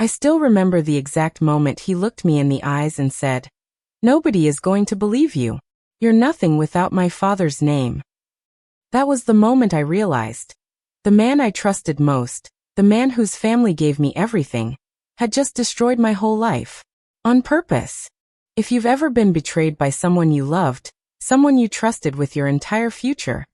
I still remember the exact moment he looked me in the eyes and said, "Nobody is going to believe you. You're nothing without my father's name." That was the moment I realized. The man I trusted most, the man whose family gave me everything, had just destroyed my whole life. On purpose. If you've ever been betrayed by someone you loved, someone you trusted with your entire future,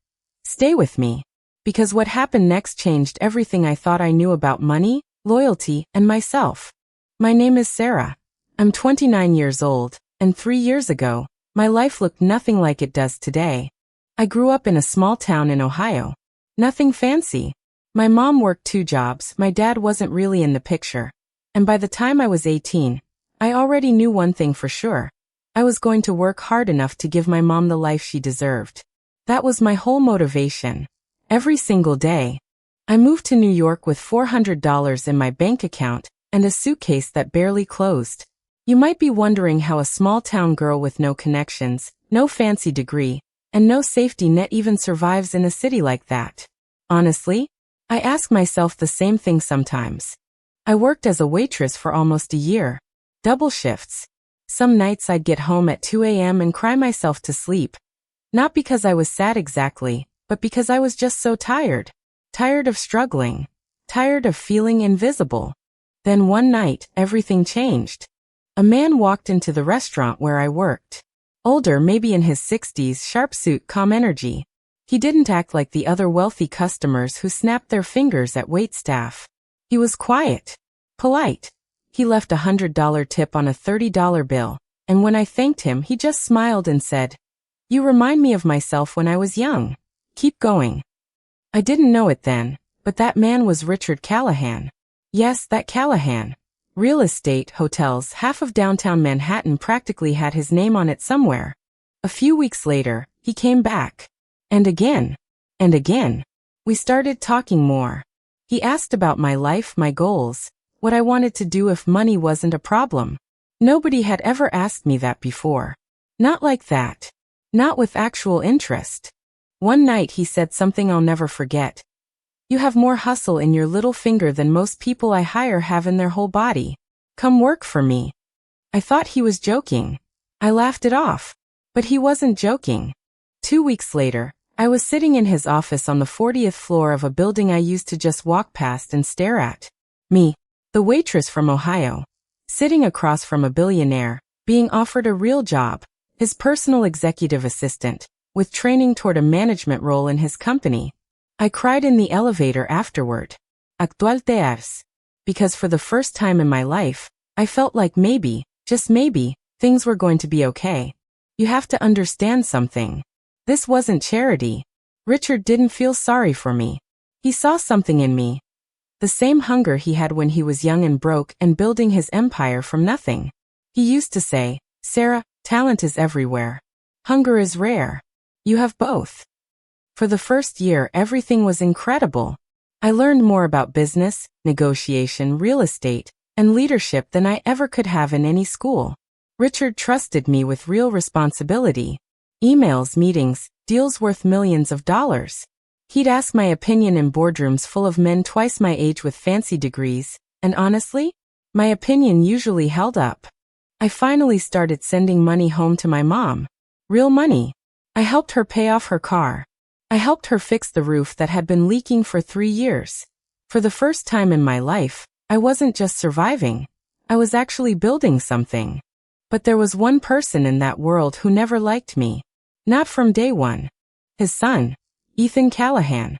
stay with me. Because what happened next changed everything I thought I knew about money, loyalty, and myself. My name is Sarah. I'm 29 years old, and 3 years ago, my life looked nothing like it does today. I grew up in a small town in Ohio. Nothing fancy. My mom worked 2 jobs, my dad wasn't really in the picture. And by the time I was 18, I already knew one thing for sure. I was going to work hard enough to give my mom the life she deserved. That was my whole motivation. Every single day. I moved to New York with $400 in my bank account and a suitcase that barely closed. You might be wondering how a small-town girl with no connections, no fancy degree, and no safety net even survives in a city like that. Honestly, I ask myself the same thing sometimes. I worked as a waitress for almost a year. Double shifts. Some nights I'd get home at 2 a.m. and cry myself to sleep. Not because I was sad exactly, but because I was just so tired. Tired of struggling. Tired of feeling invisible. Then one night, everything changed. A man walked into the restaurant where I worked. Older, maybe in his 60s, sharp suit, calm energy. He didn't act like the other wealthy customers who snapped their fingers at waitstaff. He was quiet. Polite. He left a $100 tip on a $30 bill, and when I thanked him, he just smiled and said, "You remind me of myself when I was young. Keep going." I didn't know it then, but that man was Richard Callahan. Yes, that Callahan. Real estate, hotels, half of downtown Manhattan practically had his name on it somewhere. A few weeks later, he came back. And again. And again. We started talking more. He asked about my life, my goals, what I wanted to do if money wasn't a problem. Nobody had ever asked me that before. Not like that. Not with actual interest. One night he said something I'll never forget. "You have more hustle in your little finger than most people I hire have in their whole body. Come work for me." I thought he was joking. I laughed it off. But he wasn't joking. 2 weeks later, I was sitting in his office on the 40th floor of a building I used to just walk past and stare at. Me, the waitress from Ohio, sitting across from a billionaire, being offered a real job, his personal executive assistant, with training toward a management role in his company. I cried in the elevator afterward. Actual tears. Because for the first time in my life, I felt like maybe, just maybe, things were going to be okay. You have to understand something. This wasn't charity. Richard didn't feel sorry for me. He saw something in me. The same hunger he had when he was young and broke and building his empire from nothing. He used to say, "Sarah, talent is everywhere. Hunger is rare. You have both." For the first year, everything was incredible. I learned more about business, negotiation, real estate, and leadership than I ever could have in any school. Richard trusted me with real responsibility. Emails, meetings, deals worth millions of dollars. He'd ask my opinion in boardrooms full of men twice my age with fancy degrees, and honestly, my opinion usually held up. I finally started sending money home to my mom. Real money. I helped her pay off her car. I helped her fix the roof that had been leaking for 3 years. For the first time in my life, I wasn't just surviving. I was actually building something. But there was one person in that world who never liked me. Not from day one. His son, Ethan Callahan.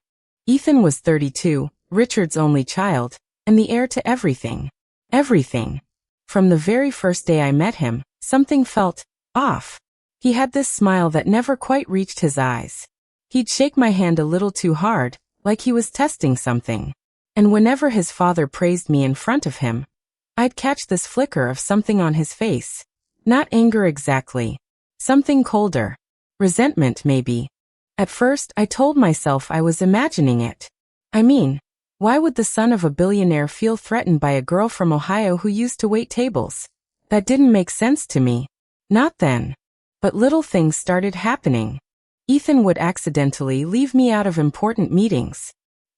Ethan was 32, Richard's only child, and the heir to everything. Everything. From the very first day I met him, something felt off. He had this smile that never quite reached his eyes. He'd shake my hand a little too hard, like he was testing something. And whenever his father praised me in front of him, I'd catch this flicker of something on his face. Not anger exactly. Something colder. Resentment, maybe. At first, I told myself I was imagining it. I mean, why would the son of a billionaire feel threatened by a girl from Ohio who used to wait tables? That didn't make sense to me. Not then. But little things started happening. Ethan would accidentally leave me out of important meetings.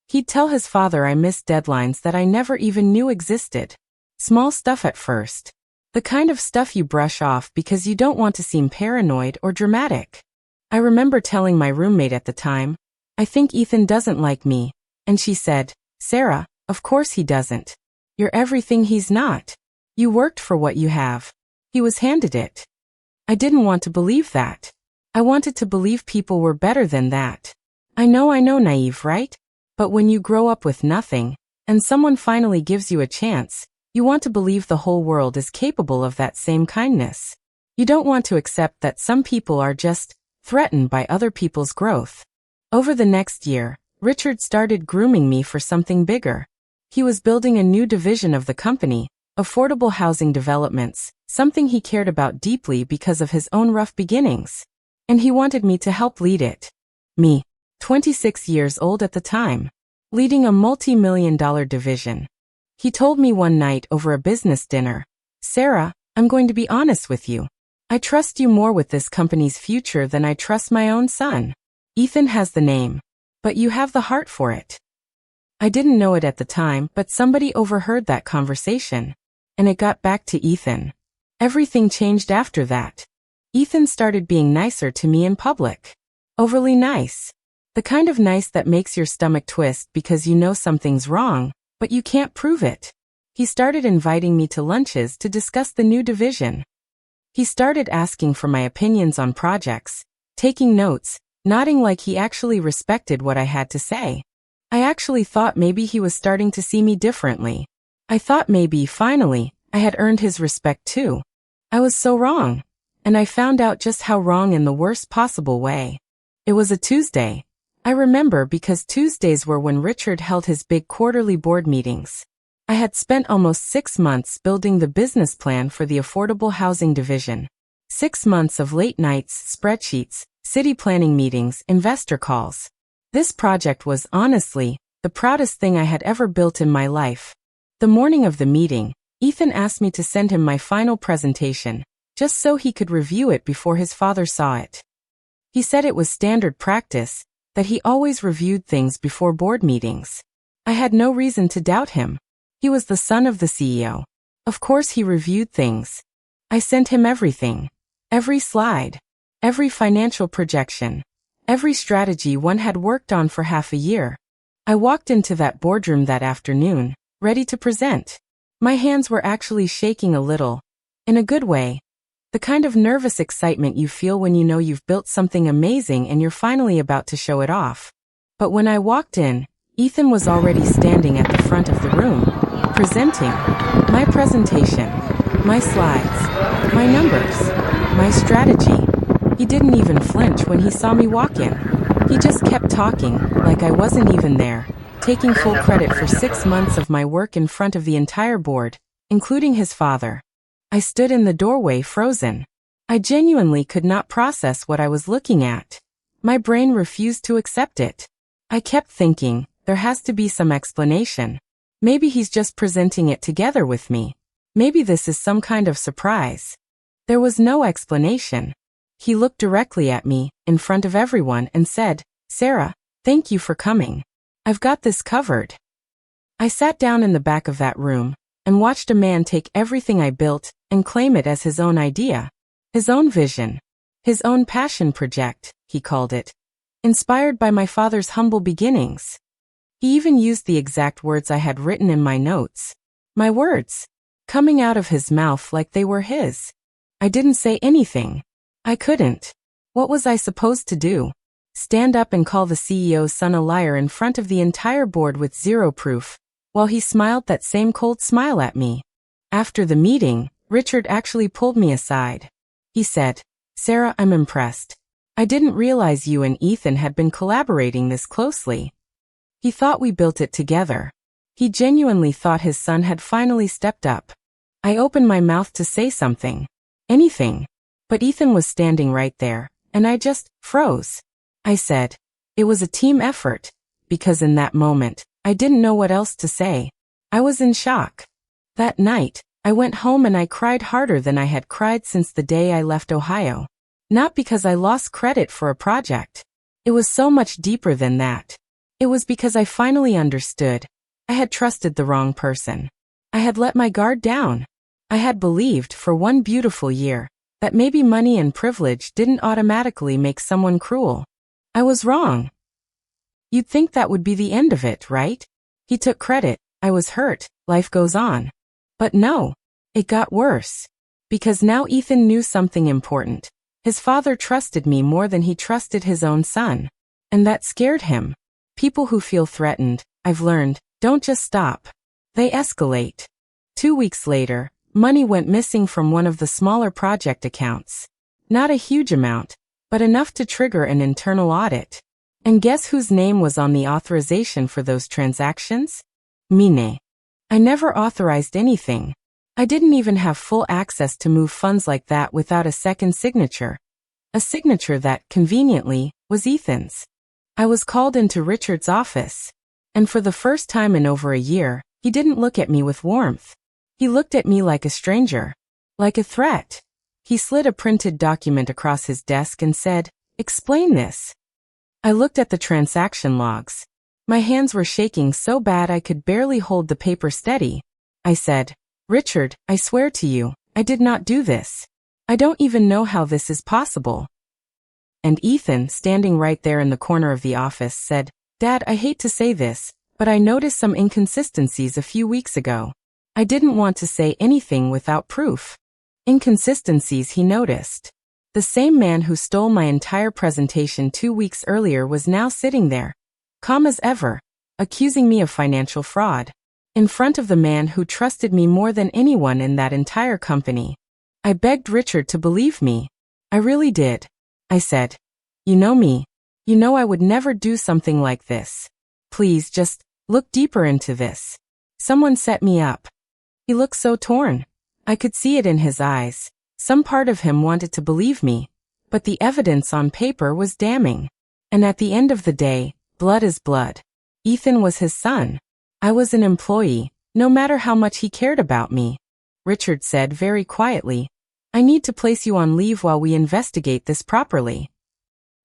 He'd tell his father I missed deadlines that I never even knew existed. Small stuff at first. The kind of stuff you brush off because you don't want to seem paranoid or dramatic. I remember telling my roommate at the time, "I think Ethan doesn't like me," and she said, "Sarah, of course he doesn't. You're everything he's not. You worked for what you have. He was handed it." I didn't want to believe that. I wanted to believe people were better than that. I know, naive, right? But when you grow up with nothing, and someone finally gives you a chance, you want to believe the whole world is capable of that same kindness. You don't want to accept that some people are just threatened by other people's growth. Over the next year, Richard started grooming me for something bigger. He was building a new division of the company, affordable housing developments, something he cared about deeply because of his own rough beginnings. And he wanted me to help lead it. Me, 26 years old at the time, leading a multi-million-dollar division. He told me one night over a business dinner, "Sarah, I'm going to be honest with you. I trust you more with this company's future than I trust my own son. Ethan has the name, but you have the heart for it." I didn't know it at the time, but somebody overheard that conversation, and it got back to Ethan. Everything changed after that. Ethan started being nicer to me in public. Overly nice. The kind of nice that makes your stomach twist because you know something's wrong, but you can't prove it. He started inviting me to lunches to discuss the new division. He started asking for my opinions on projects, taking notes, nodding like he actually respected what I had to say. I actually thought maybe he was starting to see me differently. I thought maybe, finally, I had earned his respect too. I was so wrong. And I found out just how wrong in the worst possible way. It was a Tuesday. I remember because Tuesdays were when Richard held his big quarterly board meetings. I had spent almost 6 months building the business plan for the affordable housing division. 6 months of late nights, spreadsheets, city planning meetings, investor calls. This project was, honestly, the proudest thing I had ever built in my life. The morning of the meeting, Ethan asked me to send him my final presentation, just so he could review it before his father saw it. He said it was standard practice, that he always reviewed things before board meetings. I had no reason to doubt him. He was the son of the CEO. Of course he reviewed things. I sent him everything. Every slide. Every financial projection. Every strategy one had worked on for half a year. I walked into that boardroom that afternoon, ready to present. My hands were actually shaking a little. In a good way. The kind of nervous excitement you feel when you know you've built something amazing and you're finally about to show it off. But when I walked in, Ethan was already standing at the front of the room, presenting my presentation, my slides, my numbers, my strategy. He didn't even flinch when he saw me walk in. He just kept talking, like I wasn't even there, taking full credit for 6 months of my work in front of the entire board, including his father. I stood in the doorway frozen. I genuinely could not process what I was looking at. My brain refused to accept it. I kept thinking, there has to be some explanation. Maybe he's just presenting it together with me. Maybe this is some kind of surprise. There was no explanation. He looked directly at me, in front of everyone, and said, "Sarah, thank you for coming. I've got this covered." I sat down in the back of that room, and watched a man take everything I built and claim it as his own idea, his own vision, his own passion project, he called it, inspired by my father's humble beginnings. He even used the exact words I had written in my notes. My words, coming out of his mouth like they were his. I didn't say anything. I couldn't. What was I supposed to do? Stand up and call the CEO's son a liar in front of the entire board with zero proof, while he smiled that same cold smile at me. After the meeting, Richard actually pulled me aside. He said, "Sarah, I'm impressed. I didn't realize you and Ethan had been collaborating this closely." He thought we built it together. He genuinely thought his son had finally stepped up. I opened my mouth to say something. Anything. But Ethan was standing right there, and I just froze. I said, "It was a team effort," because in that moment, I didn't know what else to say. I was in shock. That night, I went home and I cried harder than I had cried since the day I left Ohio. Not because I lost credit for a project. It was so much deeper than that. It was because I finally understood. I had trusted the wrong person. I had let my guard down. I had believed, for one beautiful year, that maybe money and privilege didn't automatically make someone cruel. I was wrong. You'd think that would be the end of it, right? He took credit, I was hurt, life goes on. But no, it got worse. Because now Ethan knew something important. His father trusted me more than he trusted his own son. And that scared him. People who feel threatened, I've learned, don't just stop. They escalate. 2 weeks later, money went missing from one of the smaller project accounts. Not a huge amount, but enough to trigger an internal audit. And guess whose name was on the authorization for those transactions? Mine. I never authorized anything. I didn't even have full access to move funds like that without a second signature. A signature that, conveniently, was Ethan's. I was called into Richard's office. And for the first time in over a year, he didn't look at me with warmth. He looked at me like a stranger. Like a threat. He slid a printed document across his desk and said, "Explain this." I looked at the transaction logs. My hands were shaking so bad I could barely hold the paper steady. I said, "Richard, I swear to you, I did not do this. I don't even know how this is possible." And Ethan, standing right there in the corner of the office, said, "Dad, I hate to say this, but I noticed some inconsistencies a few weeks ago. I didn't want to say anything without proof." Inconsistencies he noticed. The same man who stole my entire presentation 2 weeks earlier was now sitting there, calm as ever, accusing me of financial fraud, in front of the man who trusted me more than anyone in that entire company. I begged Richard to believe me. I really did. I said, "You know me. You know I would never do something like this. Please just look deeper into this. Someone set me up." He looked so torn. I could see it in his eyes. Some part of him wanted to believe me, but the evidence on paper was damning. And at the end of the day, blood is blood. Ethan was his son. I was an employee, no matter how much he cared about me. Richard said very quietly, "I need to place you on leave while we investigate this properly."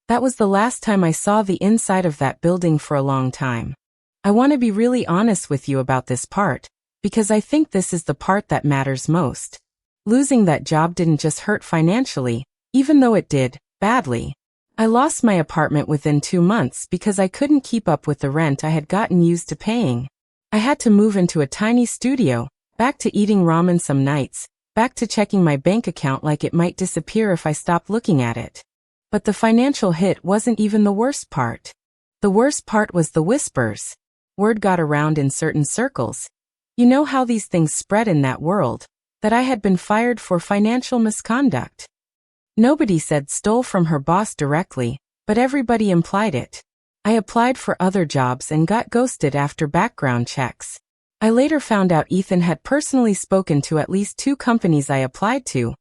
That was the last time I saw the inside of that building for a long time. I want to be really honest with you about this part, because I think this is the part that matters most. Losing that job didn't just hurt financially, even though it did, badly. I lost my apartment within 2 months because I couldn't keep up with the rent I had gotten used to paying. I had to move into a tiny studio, back to eating ramen some nights, back to checking my bank account like it might disappear if I stopped looking at it. But the financial hit wasn't even the worst part. The worst part was the whispers. Word got around in certain circles. You know how these things spread in that world, that I had been fired for financial misconduct. Nobody said stole from her boss directly, but everybody implied it. I applied for other jobs and got ghosted after background checks. I later found out Ethan had personally spoken to at least 2 companies I applied to,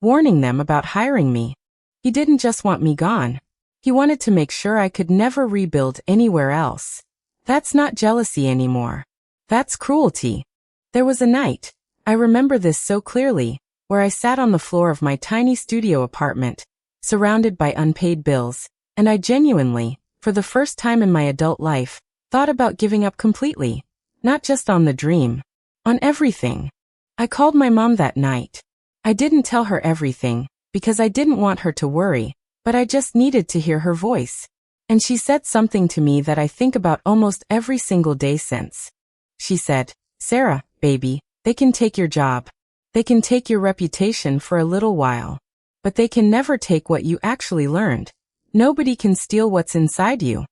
warning them about hiring me. He didn't just want me gone. He wanted to make sure I could never rebuild anywhere else. That's not jealousy anymore. That's cruelty. There was a night, I remember this so clearly, where I sat on the floor of my tiny studio apartment, surrounded by unpaid bills, and I genuinely, for the first time in my adult life, thought about giving up completely. Not just on the dream. On everything. I called my mom that night. I didn't tell her everything, because I didn't want her to worry, but I just needed to hear her voice. And she said something to me that I think about almost every single day since. She said, "Sarah, baby, they can take your job. They can take your reputation for a little while. But they can never take what you actually learned. Nobody can steal what's inside you."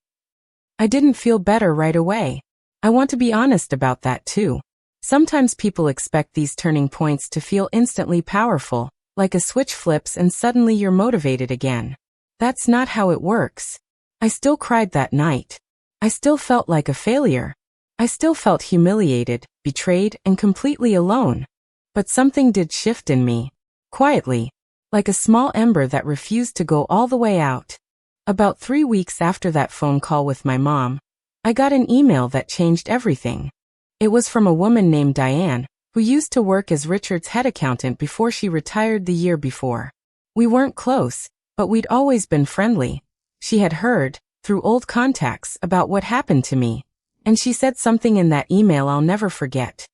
I didn't feel better right away. I want to be honest about that too. Sometimes people expect these turning points to feel instantly powerful, like a switch flips and suddenly you're motivated again. That's not how it works. I still cried that night. I still felt like a failure. I still felt humiliated, betrayed, and completely alone. But something did shift in me. Quietly. Like a small ember that refused to go all the way out. About 3 weeks after that phone call with my mom, I got an email that changed everything. It was from a woman named Diane, who used to work as Richard's head accountant before she retired the year before. We weren't close, but we'd always been friendly. She had heard, through old contacts, about what happened to me, and she said something in that email I'll never forget.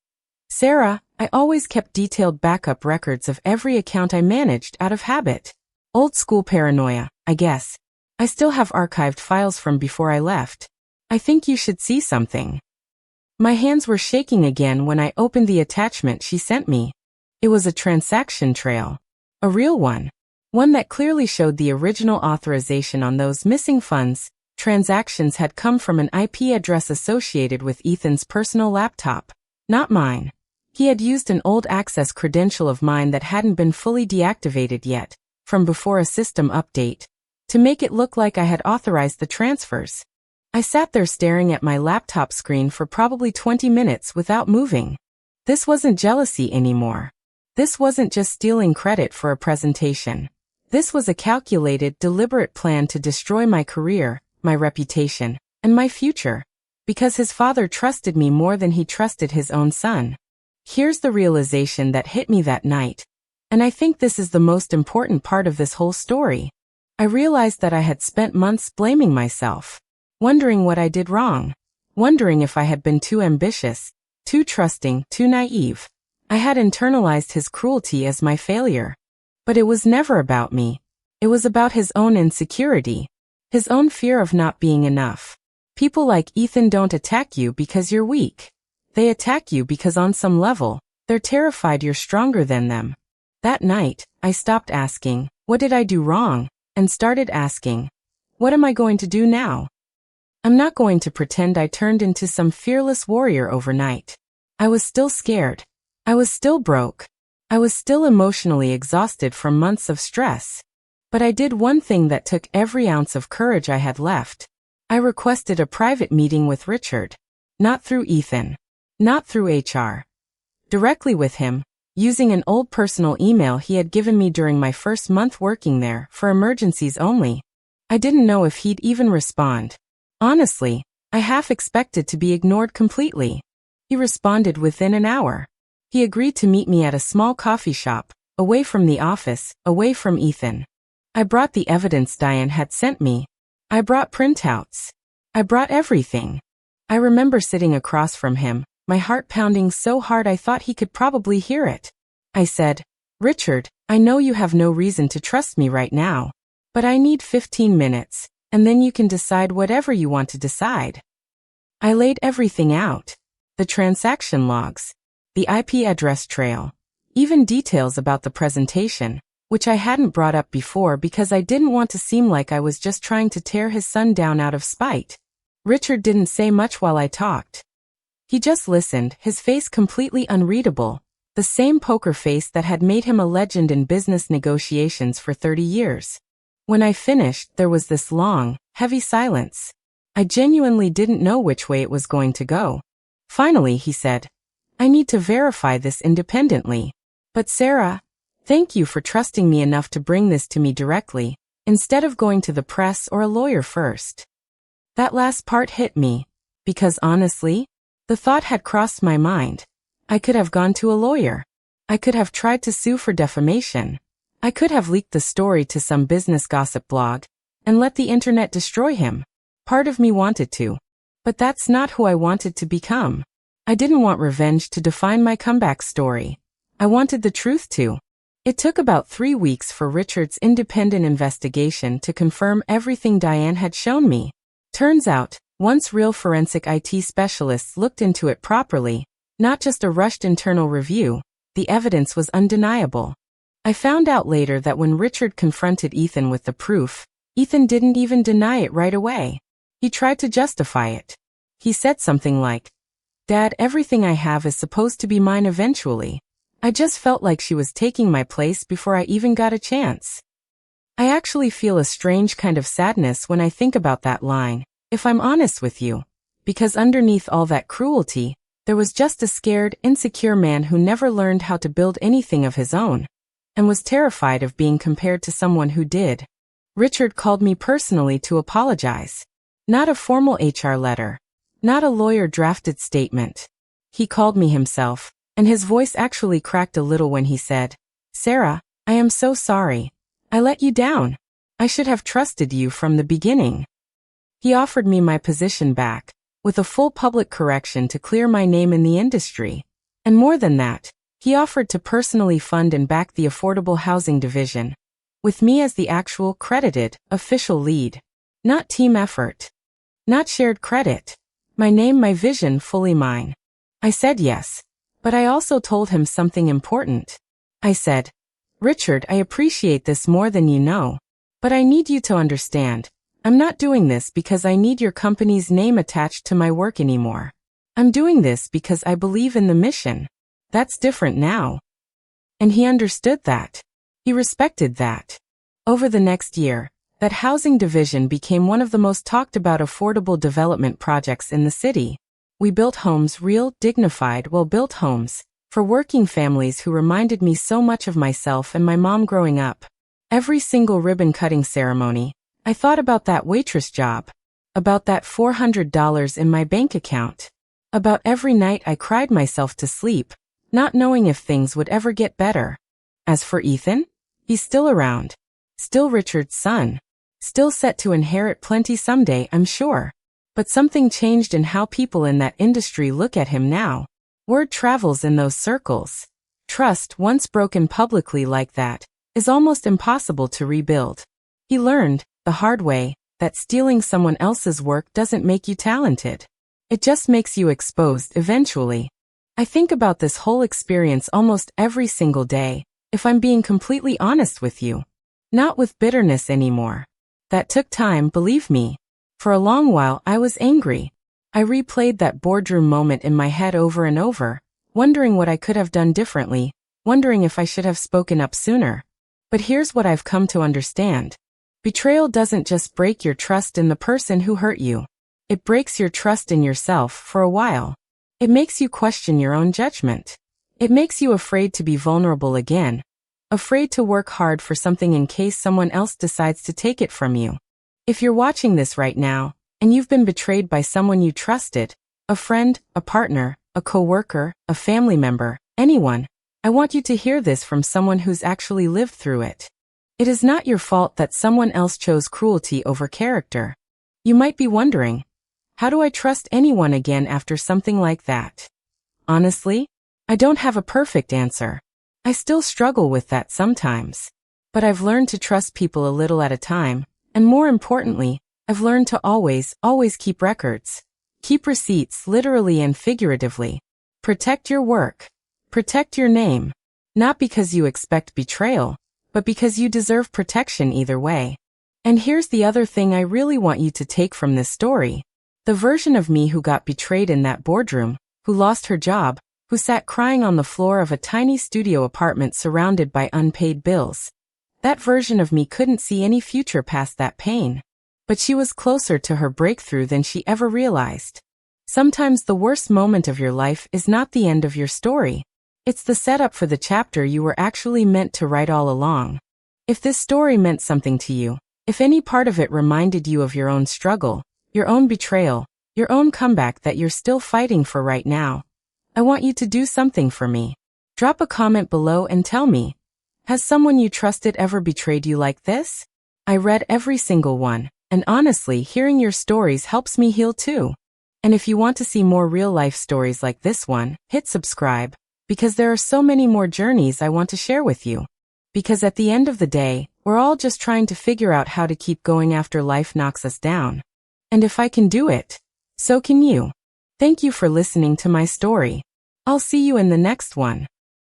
Sarah, I always kept detailed backup records of every account I managed out of habit. Old school paranoia, I guess. I still have archived files from before I left. I think you should see something. My hands were shaking again when I opened the attachment she sent me. It was a transaction trail. A real one. One that clearly showed the original authorization on those missing funds. Transactions had come from an IP address associated with Ethan's personal laptop, not mine. He had used an old access credential of mine that hadn't been fully deactivated yet, from before a system update, to make it look like I had authorized the transfers. I sat there staring at my laptop screen for probably 20 minutes without moving. This wasn't jealousy anymore. This wasn't just stealing credit for a presentation. This was a calculated, deliberate plan to destroy my career, my reputation, and my future. Because his father trusted me more than he trusted his own son. Here's the realization that hit me that night. And I think this is the most important part of this whole story. I realized that I had spent months blaming myself. Wondering what I did wrong. Wondering if I had been too ambitious, too trusting, too naive. I had internalized his cruelty as my failure. But it was never about me. It was about his own insecurity. His own fear of not being enough. People like Ethan don't attack you because you're weak. They attack you because on some level, they're terrified you're stronger than them. That night, I stopped asking, what did I do wrong? And started asking, what am I going to do now? I'm not going to pretend I turned into some fearless warrior overnight. I was still scared. I was still broke. I was still emotionally exhausted from months of stress. But I did one thing that took every ounce of courage I had left. I requested a private meeting with Richard. Not through Ethan. Not through HR. Directly with him, using an old personal email he had given me during my first month working there for emergencies only. I didn't know if he'd even respond. Honestly, I half expected to be ignored completely. He responded within an hour. He agreed to meet me at a small coffee shop, away from the office, away from Ethan. I brought the evidence Diane had sent me. I brought printouts. I brought everything. I remember sitting across from him, my heart pounding so hard I thought he could probably hear it. I said, Richard, I know you have no reason to trust me right now. But I need 15 minutes, and then you can decide whatever you want to decide. I laid everything out. The transaction logs. The IP address trail. Even details about the presentation, which I hadn't brought up before because I didn't want to seem like I was just trying to tear his son down out of spite. Richard didn't say much while I talked. He just listened, his face completely unreadable, the same poker face that had made him a legend in business negotiations for 30 years. When I finished, there was this long, heavy silence. I genuinely didn't know which way it was going to go. Finally, he said, I need to verify this independently. But Sarah, thank you for trusting me enough to bring this to me directly, instead of going to the press or a lawyer first. That last part hit me, because honestly, the thought had crossed my mind. I could have gone to a lawyer. I could have tried to sue for defamation. I could have leaked the story to some business gossip blog, and let the internet destroy him. Part of me wanted to. But that's not who I wanted to become. I didn't want revenge to define my comeback story. I wanted the truth to. It took about 3 weeks for Richard's independent investigation to confirm everything Diane had shown me. Turns out, once real forensic IT specialists looked into it properly, not just a rushed internal review, the evidence was undeniable. I found out later that when Richard confronted Ethan with the proof, Ethan didn't even deny it right away. He tried to justify it. He said something like, Dad, everything I have is supposed to be mine eventually. I just felt like she was taking my place before I even got a chance. I actually feel a strange kind of sadness when I think about that line, if I'm honest with you, because underneath all that cruelty, there was just a scared, insecure man who never learned how to build anything of his own, and was terrified of being compared to someone who did. Richard called me personally to apologize. Not a formal HR letter. Not a lawyer-drafted statement. He called me himself, and his voice actually cracked a little when he said, Sarah, I am so sorry. I let you down. I should have trusted you from the beginning. He offered me my position back, with a full public correction to clear my name in the industry. And more than that, he offered to personally fund and back the affordable housing division, with me as the actual credited, official lead. Not team effort. Not shared credit. My name, my vision, fully mine. I said yes. But I also told him something important. I said, Richard, I appreciate this more than you know. But I need you to understand, I'm not doing this because I need your company's name attached to my work anymore. I'm doing this because I believe in the mission. That's different now. And he understood that. He respected that. Over the next year, that housing division became one of the most talked about affordable development projects in the city. We built homes, real, dignified, well-built homes, for working families who reminded me so much of myself and my mom growing up. Every single ribbon-cutting ceremony, I thought about that waitress job, about that $400 in my bank account, about every night I cried myself to sleep, not knowing if things would ever get better. As for Ethan, he's still around, still Richard's son, still set to inherit plenty someday, I'm sure. But something changed in how people in that industry look at him now. Word travels in those circles. Trust, once broken publicly like that, is almost impossible to rebuild. He learned, the hard way, that stealing someone else's work doesn't make you talented. It just makes you exposed eventually. I think about this whole experience almost every single day, if I'm being completely honest with you. Not with bitterness anymore. That took time, believe me. For a long while I was angry. I replayed that boardroom moment in my head over and over, wondering what I could have done differently, wondering if I should have spoken up sooner. But here's what I've come to understand. Betrayal doesn't just break your trust in the person who hurt you. It breaks your trust in yourself for a while. It makes you question your own judgment. It makes you afraid to be vulnerable again, afraid to work hard for something in case someone else decides to take it from you. If you're watching this right now, and you've been betrayed by someone you trusted, a friend, a partner, a coworker, a family member, anyone, I want you to hear this from someone who's actually lived through it. It is not your fault that someone else chose cruelty over character. You might be wondering, how do I trust anyone again after something like that? Honestly, I don't have a perfect answer. I still struggle with that sometimes. But I've learned to trust people a little at a time, and more importantly, I've learned to always keep records. Keep receipts literally and figuratively. Protect your work. Protect your name. Not because you expect betrayal, but because you deserve protection either way. And here's the other thing I really want you to take from this story. The version of me who got betrayed in that boardroom, who lost her job, who sat crying on the floor of a tiny studio apartment surrounded by unpaid bills. That version of me couldn't see any future past that pain. But she was closer to her breakthrough than she ever realized. Sometimes the worst moment of your life is not the end of your story. It's the setup for the chapter you were actually meant to write all along. If this story meant something to you, if any part of it reminded you of your own struggle, your own betrayal, your own comeback that you're still fighting for right now, I want you to do something for me. Drop a comment below and tell me, has someone you trusted ever betrayed you like this? I read every single one, and honestly, hearing your stories helps me heal too. And if you want to see more real-life stories like this one, hit subscribe, because there are so many more journeys I want to share with you. Because at the end of the day, we're all just trying to figure out how to keep going after life knocks us down. And if I can do it, so can you. Thank you for listening to my story. I'll see you in the next one.